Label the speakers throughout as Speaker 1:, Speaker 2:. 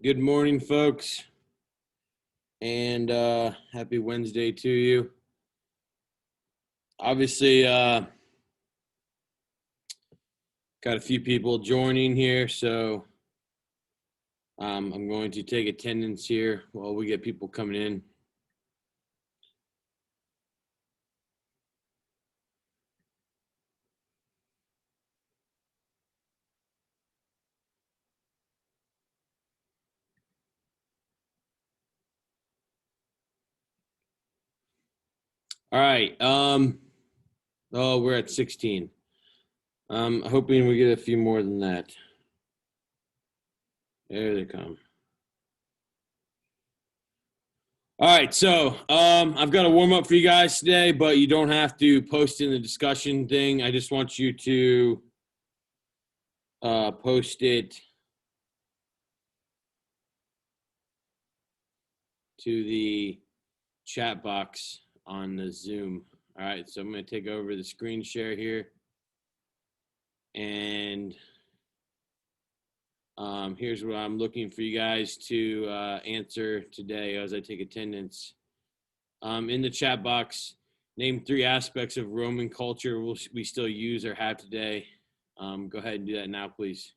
Speaker 1: Good morning, folks, and happy Wednesday to you. Obviously, got a few people joining here, so I'm going to take attendance here while we get people coming in. All right. We're at 16. I'm hoping we get a few more than that. There they come. All right, so I've got a warm up for you guys today, but you don't have to post in the discussion thing. I just want you to post it to the chat box on the Zoom. All right, so I'm going to take over the screen share here. And here's what I'm looking for you guys to answer today as I take attendance. In the chat box, name 3 aspects of Roman culture we still use or have today. Go ahead and do that now, please.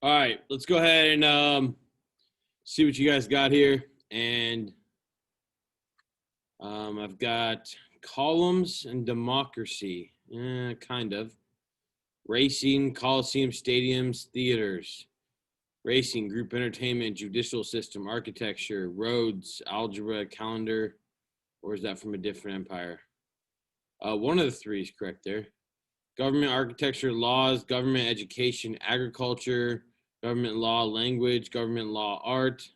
Speaker 1: All right, let's go ahead and see what you guys got here. And I've got columns and democracy, kind of. Racing, coliseum, stadiums, theaters. Racing, group entertainment, judicial system, architecture, roads, algebra, calendar, or is that from a different empire? One of the 3 is correct there. Government, architecture, laws, government, education, agriculture, government law, language, government law, art,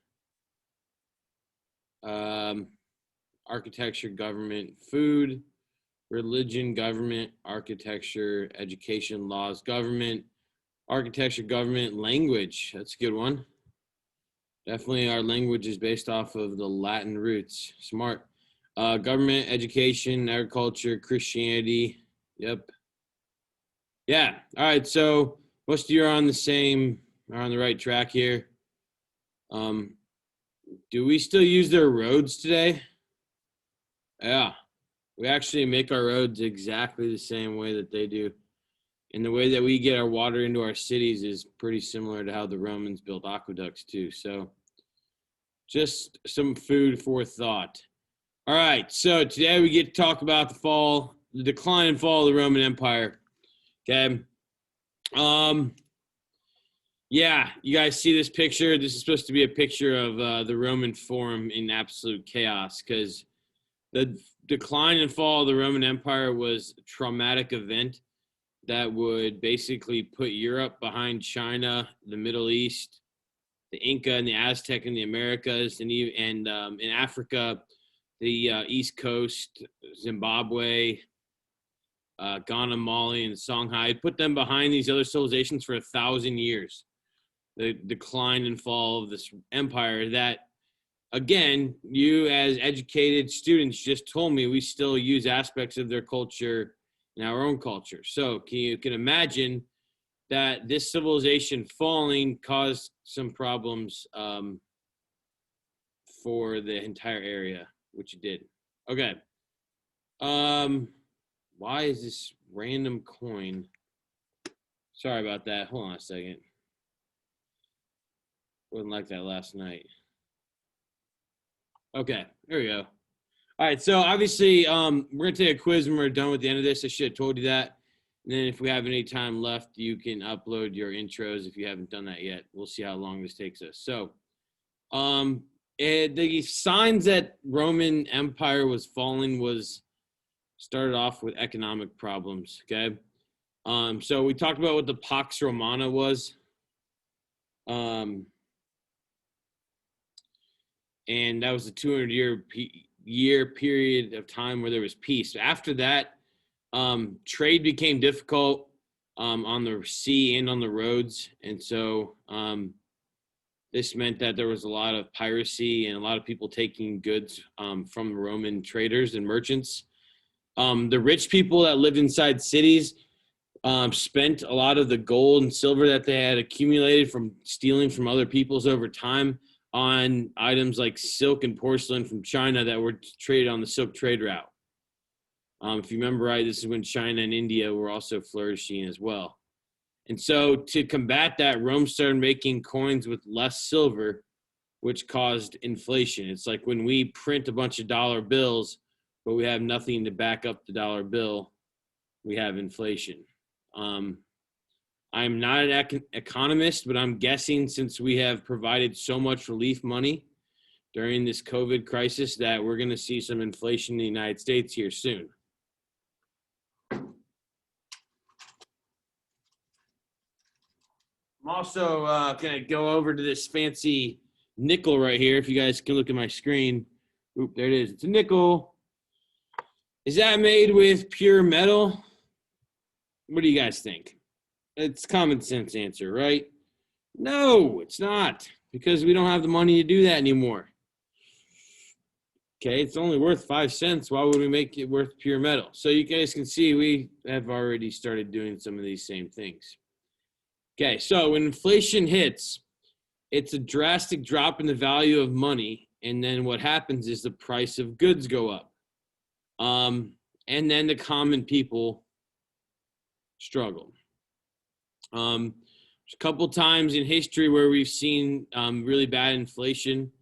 Speaker 1: architecture, government, food, religion, government, architecture, education, laws, government, architecture, government, language. That's a good one. Definitely our language is based off of the Latin roots. Smart. Government, education, agriculture, Christianity. Yep. Yeah. All right. So most of you are on the right track here. Do we still use their roads today? Yeah. We actually make our roads exactly the same way that they do. And the way that we get our water into our cities is pretty similar to how the Romans built aqueducts too. So just some food for thought. All right, so today we get to talk about the decline and fall of the Roman Empire. Okay, Yeah, you guys see this picture? This is supposed to be a picture of the Roman Forum in absolute chaos because the decline and fall of the Roman Empire was a traumatic event that would basically put Europe behind China, the Middle East, the Inca and the Aztec in the Americas, and in Africa, the East Coast, Zimbabwe, Ghana, Mali, and Songhai. It put them behind these other civilizations for 1,000 years. The decline and fall of this empire that, again, you as educated students just told me we still use aspects of their culture in our own culture. So you can imagine that this civilization falling caused some problems for the entire area, which it did. Okay. Why is this random coin? Sorry about that. Hold on a second. Wasn't like that last night. Okay, there we go. All right, so obviously, we're gonna take a quiz when we're done with the end of this. I should have told you that. And then if we have any time left, you can upload your intros if you haven't done that yet. We'll see how long this takes us. So, the signs that Roman Empire was falling was started off with economic problems. Okay, so we talked about what the Pax Romana was. And that was a 200-year period of time where there was peace. After that, trade became difficult on the sea and on the roads, and so this meant that there was a lot of piracy and a lot of people taking goods from Roman traders and merchants. The rich people that lived inside cities spent a lot of the gold and silver that they had accumulated from stealing from other peoples over time on items like silk and porcelain from China that were traded on the Silk Trade route. If you remember right, this is when China and India were also flourishing as well. And so to combat that, Rome started making coins with less silver, which caused inflation. It's like when we print a bunch of dollar bills, but we have nothing to back up the dollar bill, we have inflation. I'm not an economist, but I'm guessing since we have provided so much relief money during this COVID crisis that we're going to see some inflation in the United States here soon. I'm also going to go over to this fancy nickel right here. If you guys can look at my screen. Oop, there it is. It's a nickel. Is that made with pure metal? What do you guys think? It's common sense answer, right? No, it's not, because we don't have the money to do that anymore. Okay, it's only worth 5 cents. Why would we make it worth pure metal? So you guys can see we have already started doing some of these same things. Okay, so when inflation hits, it's a drastic drop in the value of money. And then what happens is the price of goods go up. And then the common people struggle. There's a couple times in history where we've seen really bad inflation.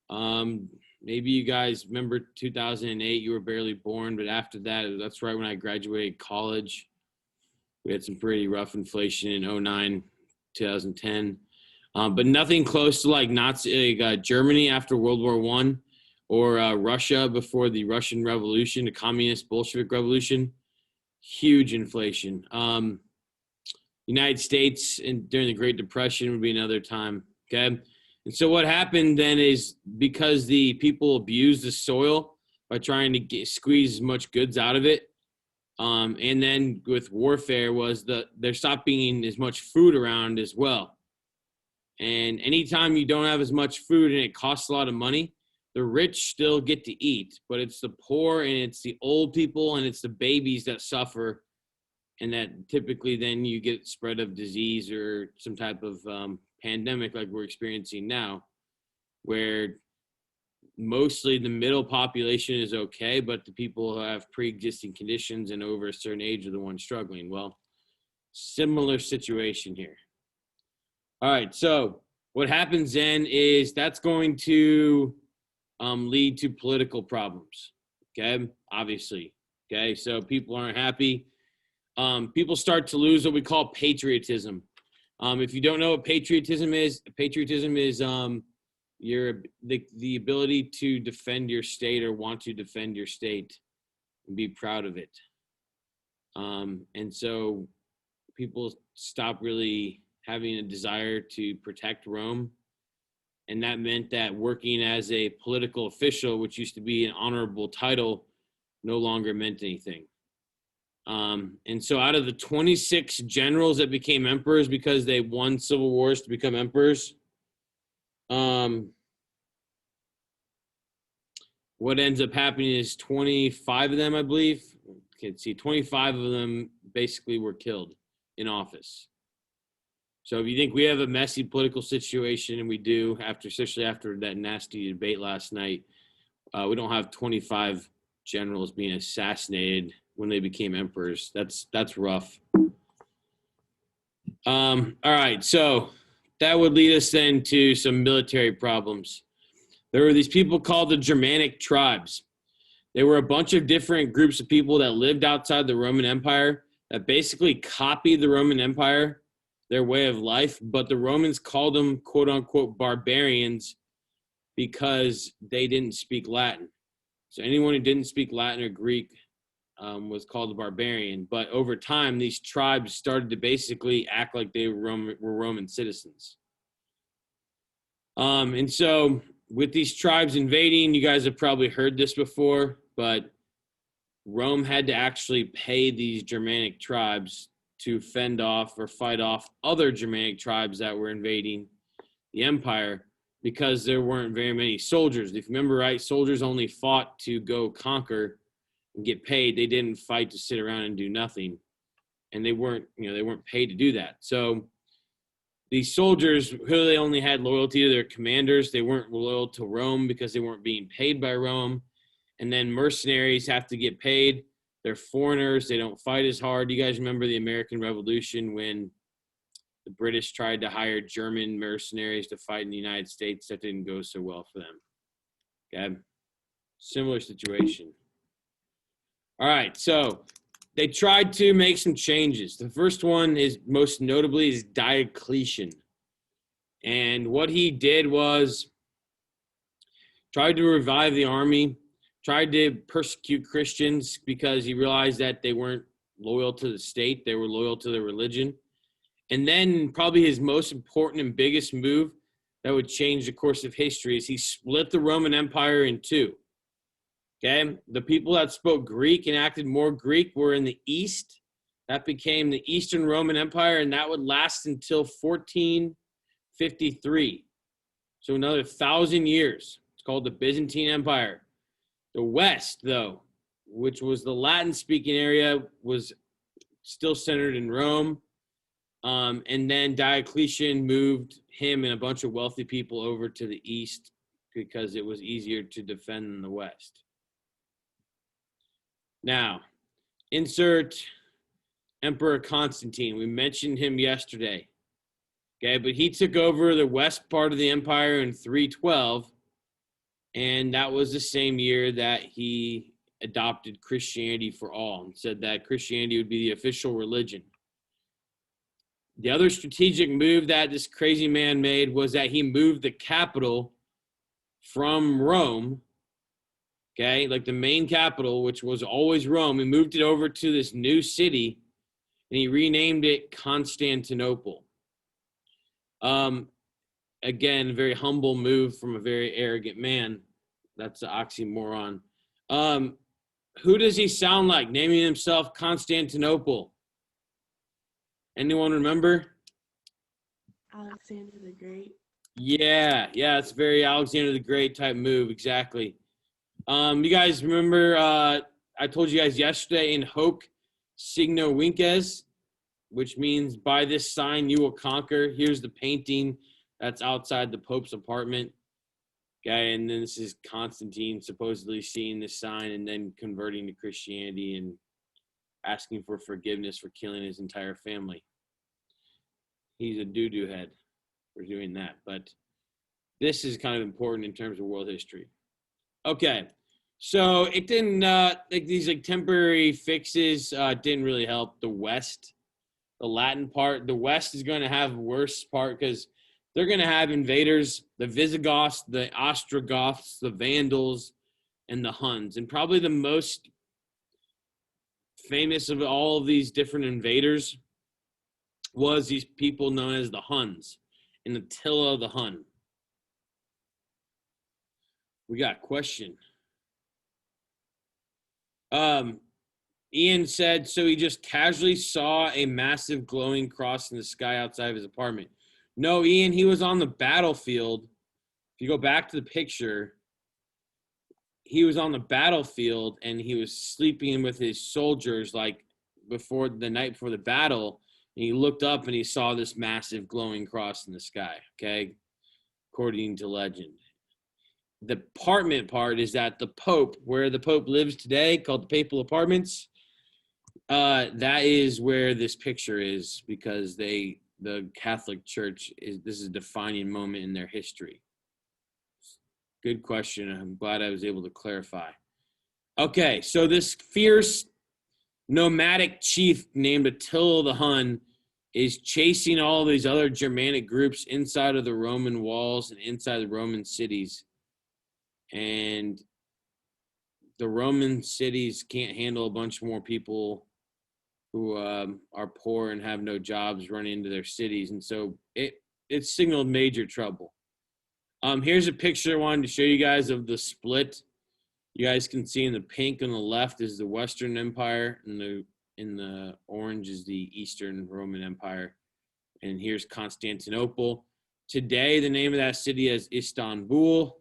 Speaker 1: Maybe you guys remember 2008, you were barely born, but after that, that's right when I graduated college. We had some pretty rough inflation in 2009, 2010, but nothing close to like Nazi, Germany after World War I or Russia before the Russian Revolution, the Communist Bolshevik Revolution. Huge inflation. United States during the Great Depression would be another time, okay? And so what happened then is because the people abused the soil by trying to squeeze as much goods out of it, and then with warfare was there stopped being as much food around as well. And anytime you don't have as much food and it costs a lot of money, the rich still get to eat, but it's the poor and it's the old people and it's the babies that suffer. And that typically then you get spread of disease or some type of pandemic like we're experiencing now, where mostly the middle population is okay, but the people who have pre-existing conditions and over a certain age are the ones struggling. Well, similar situation here. All right, so what happens then is that's going to lead to political problems, okay, obviously, okay? So people aren't happy. people start to lose what we call patriotism. If you don't know what patriotism is the ability to defend your state or want to defend your state and be proud of it. And so people stop really having a desire to protect Rome. And that meant that working as a political official, which used to be an honorable title, no longer meant anything. And so out of the 26 generals that became emperors because they won civil wars to become emperors, what ends up happening is 25 of them, I believe, 25 of them basically were killed in office. So if you think we have a messy political situation, and we do, especially after that nasty debate last night, we don't have 25 generals being assassinated when they became emperors. That's rough. All right, so that would lead us then to some military problems. There were these people called the Germanic tribes. They were a bunch of different groups of people that lived outside the Roman Empire that basically copied the Roman Empire, their way of life, but the Romans called them, quote unquote, barbarians because they didn't speak Latin. So anyone who didn't speak Latin or Greek was called a barbarian. But over time, these tribes started to basically act like they were Roman citizens. And so with these tribes invading, you guys have probably heard this before, but Rome had to actually pay these Germanic tribes to fend off or fight off other Germanic tribes that were invading the empire because there weren't very many soldiers. If you remember right, soldiers only fought to go conquer and get paid. They didn't fight to sit around and do nothing. And they weren't paid to do that. So these soldiers, really only had loyalty to their commanders. They weren't loyal to Rome because they weren't being paid by Rome. And then mercenaries have to get paid. They're foreigners. They don't fight as hard. You guys remember the American Revolution when the British tried to hire German mercenaries to fight in the United States? That didn't go so well for them. Okay? Similar situation. All right, so they tried to make some changes. The first one is most notably is Diocletian. And what he did was tried to revive the army, tried to persecute Christians because he realized that they weren't loyal to the state. They were loyal to their religion. And then probably his most important and biggest move that would change the course of history is he split the Roman Empire in two. Okay, the people that spoke Greek and acted more Greek were in the east. That became the Eastern Roman Empire, and that would last until 1453. So another 1,000 years. It's called the Byzantine Empire. The West, though, which was the Latin-speaking area, was still centered in Rome. And then Diocletian moved him and a bunch of wealthy people over to the east because it was easier to defend than the West. Now, insert Emperor Constantine. We mentioned him yesterday. Okay, but he took over the west part of the empire in 312, and that was the same year that he adopted Christianity for all and said that Christianity would be the official religion. The other strategic move that this crazy man made was that he moved the capital from Rome, okay, like the main capital, which was always Rome. He moved it over to this new city, and he renamed it Constantinople. Again, a very humble move from a very arrogant man. That's an oxymoron. Who does he sound like, naming himself Constantinople? Anyone remember?
Speaker 2: Alexander the Great.
Speaker 1: Yeah, it's very Alexander the Great type move, exactly. You guys remember, I told you guys yesterday, in hoc signo vinces, which means by this sign you will conquer. Here's the painting that's outside the Pope's apartment. Okay, and then this is Constantine supposedly seeing this sign and then converting to Christianity and asking for forgiveness for killing his entire family. He's a doo-doo head for doing that. But this is kind of important in terms of world history. Okay, So it didn't like these like temporary fixes didn't really help the West, the Latin part. The West is going to have worse part because they're going to have invaders, the Visigoths, the Ostrogoths, the Vandals, and the Huns. And probably the most famous of all of these different invaders was these people known as the Huns and Attila the Hun. We got a question. Ian said, so he just casually saw a massive glowing cross in the sky outside of his apartment. No, Ian, he was on the battlefield. If you go back to the picture, he was on the battlefield and he was sleeping with his soldiers like before the night before the battle. And he looked up and he saw this massive glowing cross in the sky, okay, according to legend. The apartment part is that the Pope, where the Pope lives today, called the Papal Apartments, that is where this picture is because the Catholic Church this is a defining moment in their history. Good question. I'm glad I was able to clarify. Okay, so this fierce nomadic chief named Attila the Hun is chasing all these other Germanic groups inside of the Roman walls and inside the Roman cities. And the Roman cities can't handle a bunch more people who are poor and have no jobs running into their cities. And so it signaled major trouble. Here's a picture I wanted to show you guys of the split. You guys can see in the pink on the left is the Western Empire, and in the orange is the Eastern Roman Empire. And here's Constantinople. Today, the name of that city is Istanbul,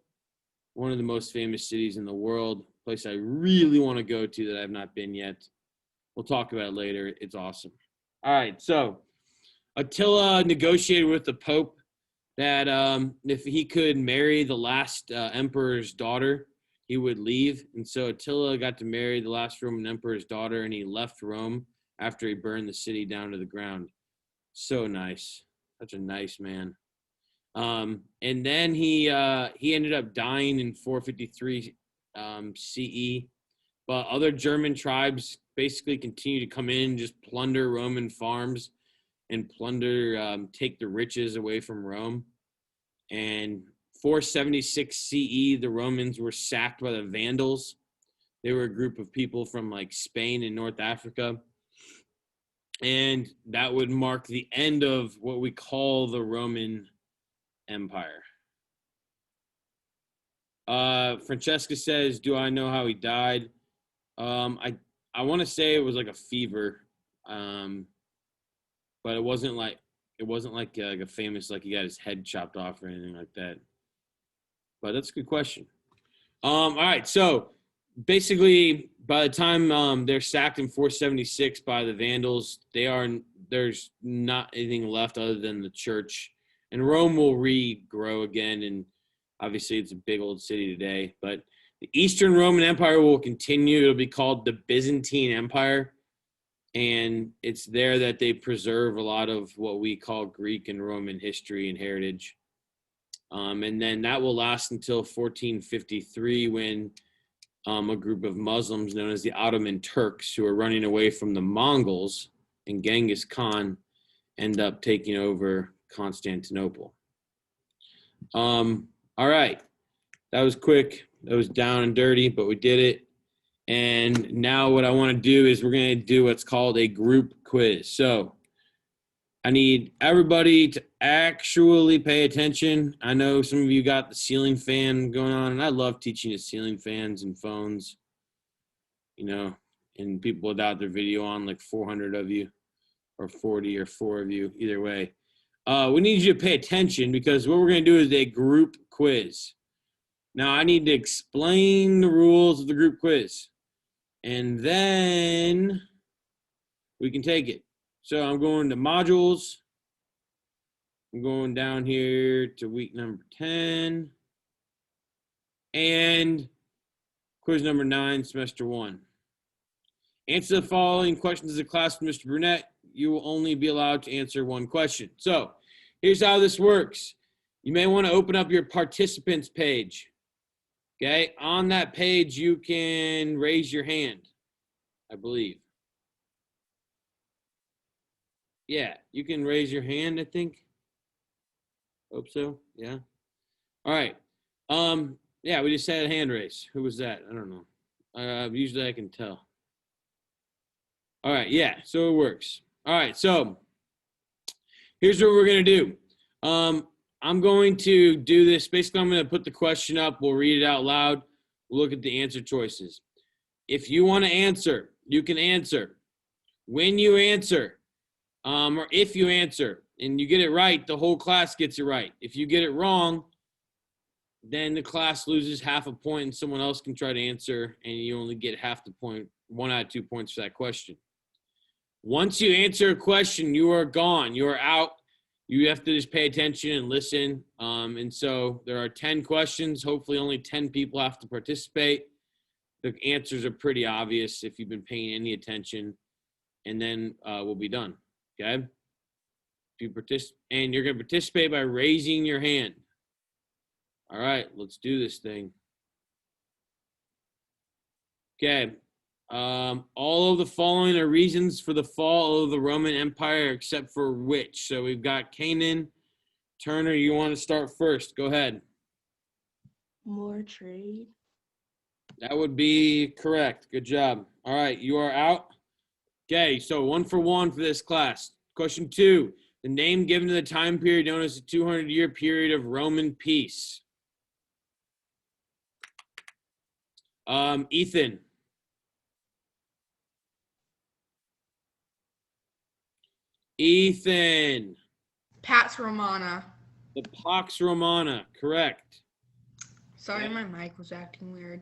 Speaker 1: one of the most famous cities in the world, a place I really want to go to that I've not been yet. We'll talk about it later. It's awesome. All right, so Attila negotiated with the Pope that if he could marry the last emperor's daughter, he would leave. And so Attila got to marry the last Roman emperor's daughter, and he left Rome after he burned the city down to the ground. So nice. Such a nice man. And then he ended up dying in 453 CE. But other German tribes basically continue to come in and just plunder Roman farms and take the riches away from Rome. And 476 CE, the Romans were sacked by the Vandals. They were a group of people from like Spain and North Africa. And that would mark the end of what we call the Roman Empire. Francesca says, do I know how he died? I want to say it was like a fever, but it wasn't like a famous, like he got his head chopped off or anything like that. But that's a good question. All right, so basically, by the time they're sacked in 476 by the Vandals, there's not anything left other than the church, and Rome will regrow again. And obviously, it's a big old city today, but the Eastern Roman Empire will continue. It'll be called the Byzantine Empire. And it's there that they preserve a lot of what we call Greek and Roman history and heritage. And then that will last until 1453 when a group of Muslims known as the Ottoman Turks, who are running away from the Mongols and Genghis Khan, end up taking over Constantinople. All right. That was quick. That was down and dirty, but we did it. And now what I want to do is we're going to do what's called a group quiz. So I need everybody to actually pay attention. I know some of you got the ceiling fan going on, and I love teaching the ceiling fans and phones, and people without their video on, like 400 of you or 40 or 4 of you, either way. We need you to pay attention because what we're going to do is a group quiz. Now, I need to explain the rules of the group quiz, and then we can take it. So I'm going to modules. I'm going down here to week number 10. And quiz number 9, semester 1. Answer the following questions as a class with Mr. Brunette. You will only be allowed to answer one question. So here's how this works. You may want to open up your participants page. Okay, on that page, you can raise your hand, I believe. Yeah, you can raise your hand, I think. Hope so. Yeah. All right. Yeah, we just had a hand raise. Who was that? I don't know. Usually I can tell. All right, yeah, so it works. All right, so here's what we're gonna do. I'm going to do this. Basically, I'm gonna put the question up. We'll read it out loud. We'll look at the answer choices. If you want to answer, you can answer. When you answer, or if you answer and you get it right, the whole class gets it right. If you get it wrong, then the class loses half a point and someone else can try to answer and you only get half the point, 1 out of 2 points for that question. Once you answer a question, you are gone. You are out. You have to just pay attention and listen. And so there are 10 questions. Hopefully only 10 people have to participate. The answers are pretty obvious if you've been paying any attention. And then we'll be done. Okay? And you're going to participate by raising your hand. All right, let's do this thing. Okay. All of the following are reasons for the fall of the Roman Empire, except for which? So we've got Canaan. Turner, you want to start first? Go ahead.
Speaker 2: More trade.
Speaker 1: That would be correct. Good job. All right, you are out. Okay, so 1 for 1 for this class. Question 2. The name given to the time period known as the 200-year period of Roman peace. Ethan. Ethan.
Speaker 2: Pax Romana.
Speaker 1: The Pax Romana, correct.
Speaker 2: Sorry, my mic was acting weird.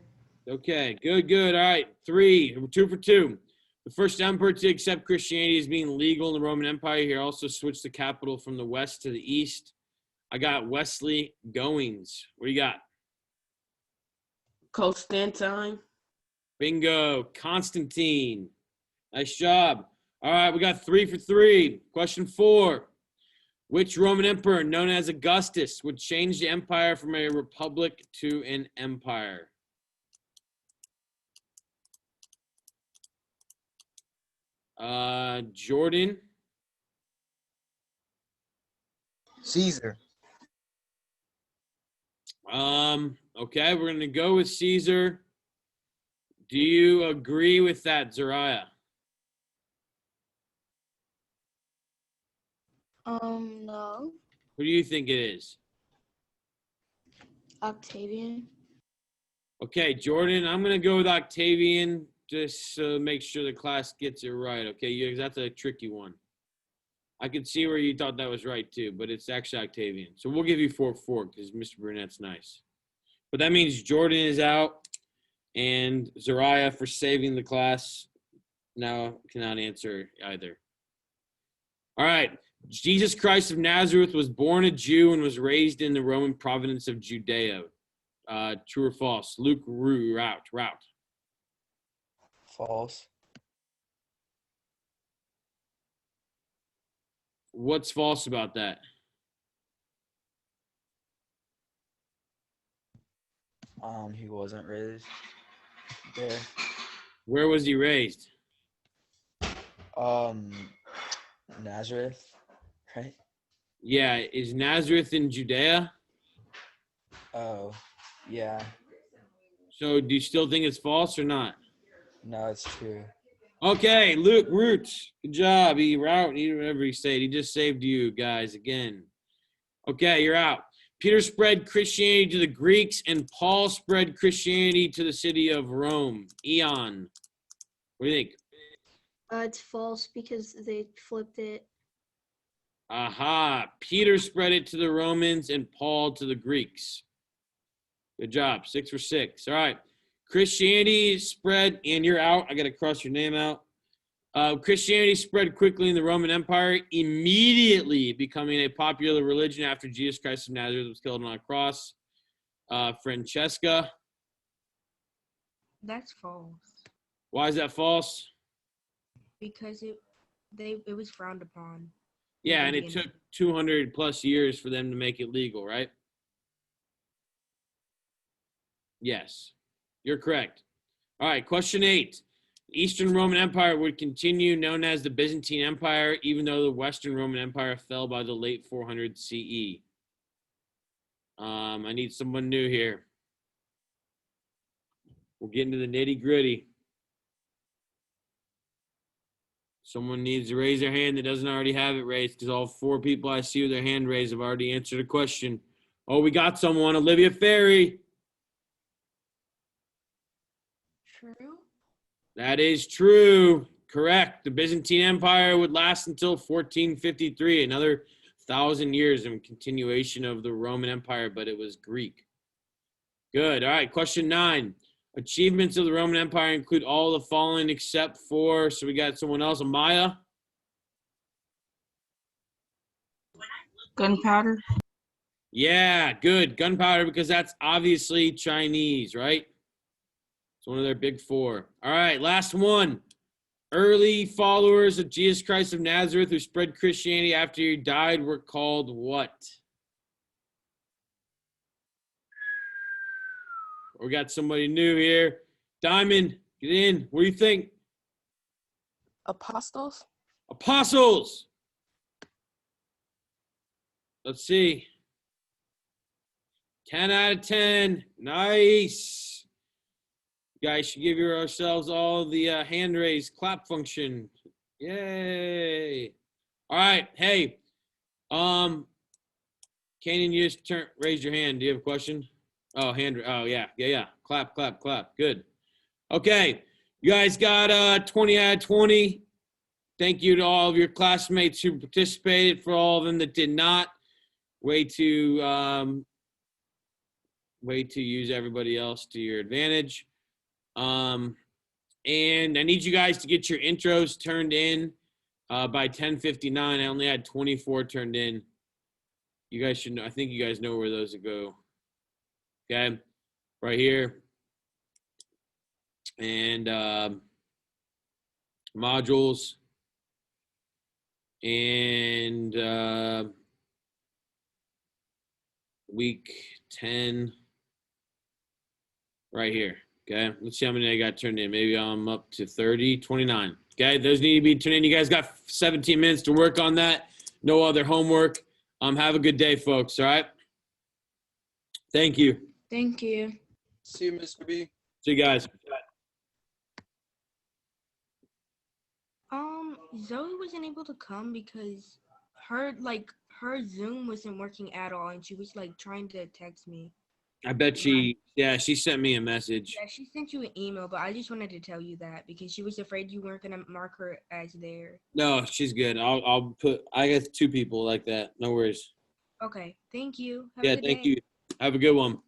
Speaker 1: Okay, good. All right, 2 for 2. The first emperor to accept Christianity as being legal in the Roman Empire. He also switched the capital from the west to the east. I got Wesley Goings. What do you got?
Speaker 3: Constantine.
Speaker 1: Bingo. Constantine. Nice job. All right, we got 3 for 3. Question 4. Which Roman emperor, known as Augustus, would change the empire from a republic to an empire? Jordan.
Speaker 4: Caesar.
Speaker 1: Okay, we're gonna go with Caesar. Do you agree with that, Zariah?
Speaker 2: No.
Speaker 1: Who do you think it is?
Speaker 2: Octavian.
Speaker 1: Okay, Jordan, I'm gonna go with Octavian just to make sure the class gets it right. Okay, that's a tricky one. I could see where you thought that was right too, but it's actually Octavian. So we'll give you 4 because Mr. Burnett's nice. But that means Jordan is out and Zariah, for saving the class, now cannot answer either. All right. Jesus Christ of Nazareth was born a Jew and was raised in the Roman province of Judea. True or false? Luke Route.
Speaker 4: False.
Speaker 1: What's false about that?
Speaker 4: He wasn't raised there.
Speaker 1: Where was he raised?
Speaker 4: Nazareth, right?
Speaker 1: Yeah, is Nazareth in Judea?
Speaker 4: Oh, yeah.
Speaker 1: So do you still think it's false or not?
Speaker 4: No, it's true.
Speaker 1: Okay, Luke Roots. Good job. He whatever he said. He just saved you guys again. Okay, you're out. Peter spread Christianity to the Greeks and Paul spread Christianity to the city of Rome. Eon. What do you think?
Speaker 5: It's false because they flipped it.
Speaker 1: Aha. Peter spread it to the Romans and Paul to the Greeks. Good job. 6 for 6. All right. Christianity spread, and you're out. I got to cross your name out. Christianity spread quickly in the Roman Empire, immediately becoming a popular religion after Jesus Christ of Nazareth was killed on a cross. Francesca.
Speaker 2: That's false.
Speaker 1: Why is that false?
Speaker 2: Because it was frowned upon.
Speaker 1: Yeah, and it took 200 plus years for them to make it legal, right? Yes, you're correct. All right, question 8. The Eastern Roman Empire would continue known as the Byzantine Empire, even though the Western Roman Empire fell by the late 400 CE. I need someone new here. We're getting to the nitty gritty. Someone needs to raise their hand that doesn't already have it raised, because all 4 people I see with their hand raised have already answered a question. Oh, we got someone. Olivia Ferry.
Speaker 2: True.
Speaker 1: That is true. Correct. The Byzantine Empire would last until 1453, another 1,000 years in continuation of the Roman Empire, but it was Greek. Good. All right. Question 9. Achievements of the Roman Empire include all the following except for, so we got someone else, Amaya.
Speaker 3: Gunpowder.
Speaker 1: Yeah, good. Gunpowder, because that's obviously Chinese, right? It's one of their big 4. All right, last one. Early followers of Jesus Christ of Nazareth who spread Christianity after he died were called what? We got somebody new here. Diamond, get in. What do you think?
Speaker 3: Apostles.
Speaker 1: Apostles. Let's see. 10 out of 10. Nice. You guys should give yourselves all the hand raise clap function. Yay. All right. Hey, Kanan, you just raise your hand. Do you have a question? Oh, yeah. Clap. Good. Okay. You guys got 20 out of 20. Thank you to all of your classmates who participated. For all of them that did not, way to use everybody else to your advantage. And I need you guys to get your intros turned in by 10:59. I only had 24 turned in. You guys should know. I think you guys know where those go. Okay, right here. And modules. And week 10 right here. Okay, let's see how many I got turned in. Maybe I'm up to 30, 29. Okay, those need to be turned in. You guys got 17 minutes to work on that. No other homework. Have a good day, folks. All right. Thank you.
Speaker 2: Thank you.
Speaker 6: See you, Mr. B.
Speaker 1: See you guys.
Speaker 2: Zoe wasn't able to come because her Zoom wasn't working at all, and she was like trying to text me.
Speaker 1: I bet she sent me a message.
Speaker 2: Yeah, she sent you an email, but I just wanted to tell you that because she was afraid you weren't gonna mark her as there.
Speaker 1: No, she's good. I got 2 people like that. No worries.
Speaker 2: Okay, thank you. Have a
Speaker 1: Yeah,
Speaker 2: good
Speaker 1: thank
Speaker 2: day.
Speaker 1: you. Have a good one.